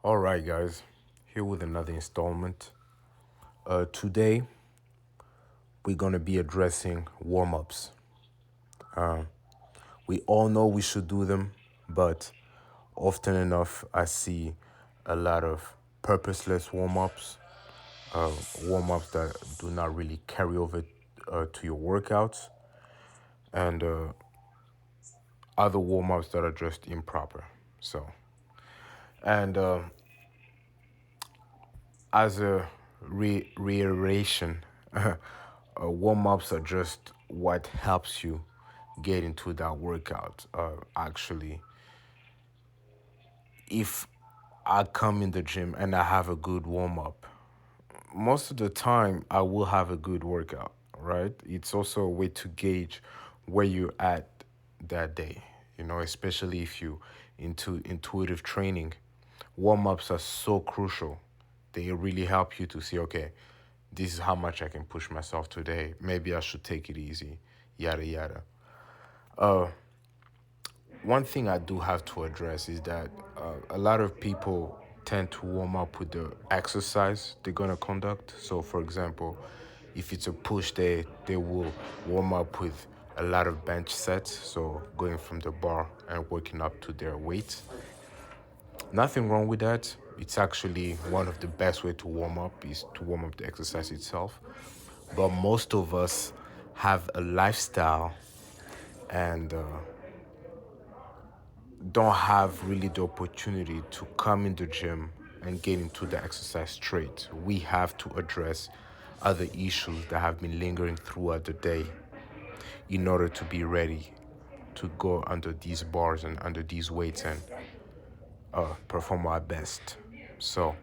All right, guys, here with another installment. Today, we're going to be addressing warm ups. We all know we should do them, but often enough, I see a lot of purposeless warm ups that do not really carry over to your workouts, and other warm ups that are just improper. So, and as a reiteration, warm ups are just what helps you get into that workout. Actually, if I come in the gym and I have a good warm up, most of the time I will have a good workout, right? It's also a way to gauge where you're at that day, especially if you into intuitive training. Warm ups are so crucial. They really help you to see, okay, this is how much I can push myself today. Maybe I should take it easy, yada yada. One thing I do have to address is that a lot of people tend to warm up with the exercise they're gonna conduct. So, for example, if it's a push day, they will warm up with a lot of bench sets, so going from the bar and working up to their weight. Nothing wrong with that. It's actually one of the best way to warm up is to warm up the exercise itself. But most of us have a lifestyle and don't have really the opportunity to come in the gym and get into the exercise straight. We have to address other issues that have been lingering throughout the day in order to be ready to go under these bars and under these weights and perform our best. So,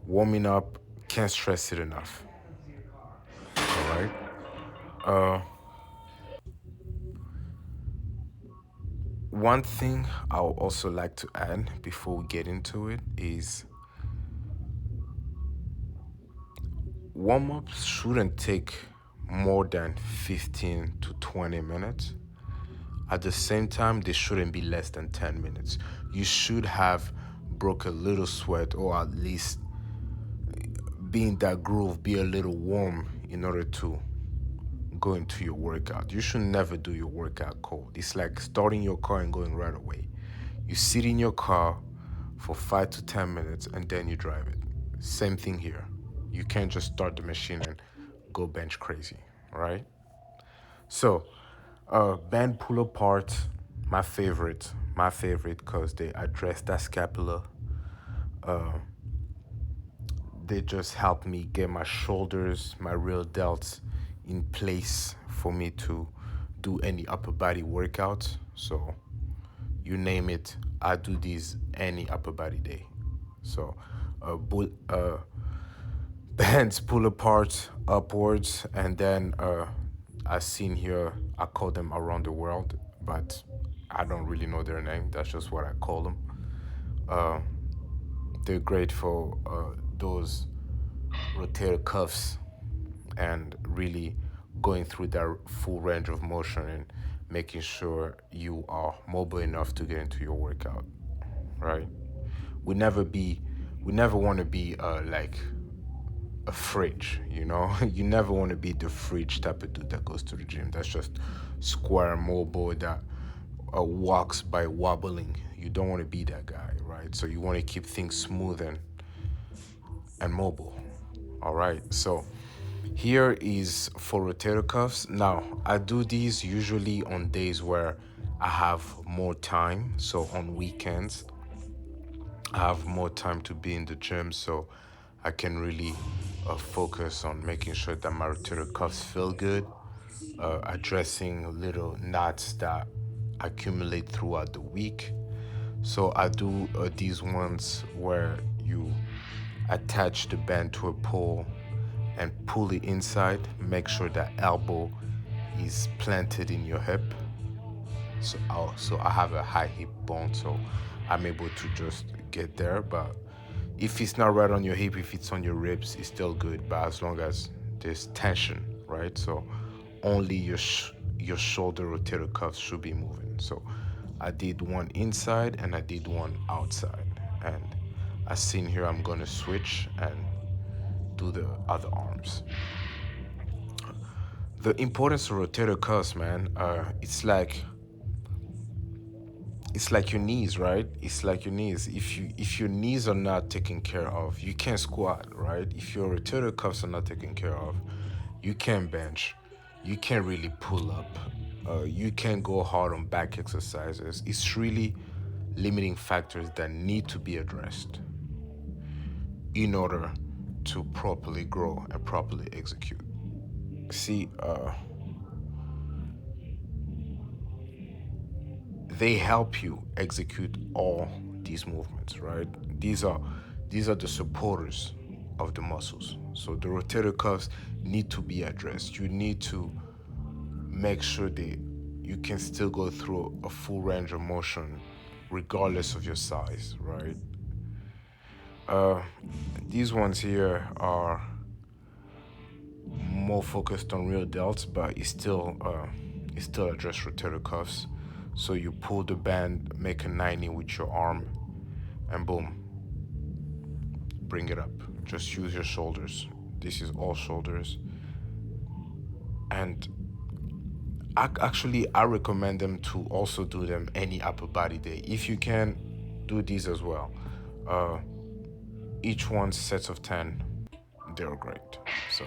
warming up, can't stress it enough. All right. One thing I would also like to add before we get into it is warm ups shouldn't take more than 15 to 20 minutes. At the same time, they shouldn't be less than 10 minutes. You should have broke a little sweat or at least be in that groove, be a little warm in order to go into your workout. You should never do your workout cold. It's like starting your car and going right away. You sit in your car for 5 to 10 minutes and then you drive it. Same thing here. You can't just start the machine and go bench crazy, right? So, band pull apart, my favorite, because they address that scapula. They just help me get my shoulders, my real delts in place for me to do any upper body workout. So, you name it, I do these any upper body day. So, bands pull apart upwards, and then as seen here, I call them around the world, but I don't really know their name. That's just what I call them. They're great for those rotator cuffs and really going through that full range of motion and making sure you are mobile enough to get into your workout, right? We never be, we never want to be like a fridge, you never want to be the fridge type of dude that goes to the gym. That's just square mobile that walks by wobbling. You don't want to be that guy, right? So you want to keep things smooth and mobile. All right, so here is for rotator cuffs. Now, I do these usually on days where I have more time. So on weekends, I have more time to be in the gym, so I can really focus on making sure that my rotator cuffs feel good, addressing little knots that accumulate throughout the week. So I do these ones where you attach the band to a pole and pull it inside. Make sure that elbow is planted in your hip. So I have a high hip bone, so I'm able to just get there. But if it's not right on your hip, if it's on your ribs, it's still good. But as long as there's tension, right? So only your shoulder rotator cuffs should be moving. So I did one inside and I did one outside. And as seen here, I'm gonna switch and do the other arms. The importance of rotator cuffs, man, it's like your knees, right? It's like your knees. If your knees are not taken care of, you can't squat, right? If your rotator cuffs are not taken care of, you can't bench, you can't really pull up, you can't go hard on back exercises. It's really limiting factors that need to be addressed in order to properly grow and properly execute. See, they help you execute all these movements, right? These are the supporters of the muscles. So the rotator cuffs need to be addressed. You need to make sure that you can still go through a full range of motion regardless of your size, right? Uh, these ones here are more focused on real delts, but it still address rotator cuffs. So you pull the band, make a 90 with your arm, and boom, bring it up. Just use your shoulders. This is all shoulders. And I recommend them to also do them any upper body day. If you can, do these as well. Uh, each one sets of 10. They're great. So,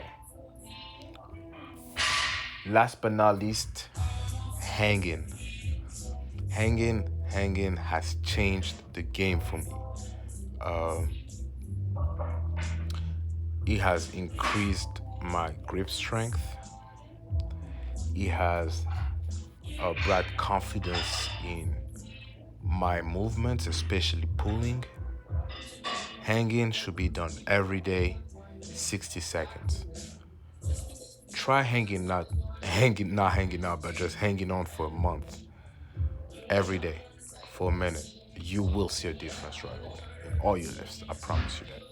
last but not least, hanging. Hanging has changed the game for me. Um, it has increased my grip strength. It has brought confidence in my movements, especially pulling. Hanging should be done every day, 60 seconds. Try not hanging out, but just hanging on for a month, every day, for a minute. You will see a difference right away in all your lifts. I promise you that.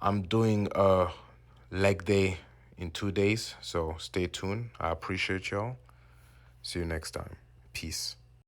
I'm doing a leg day in 2 days, so stay tuned. I appreciate y'all. See you next time. Peace.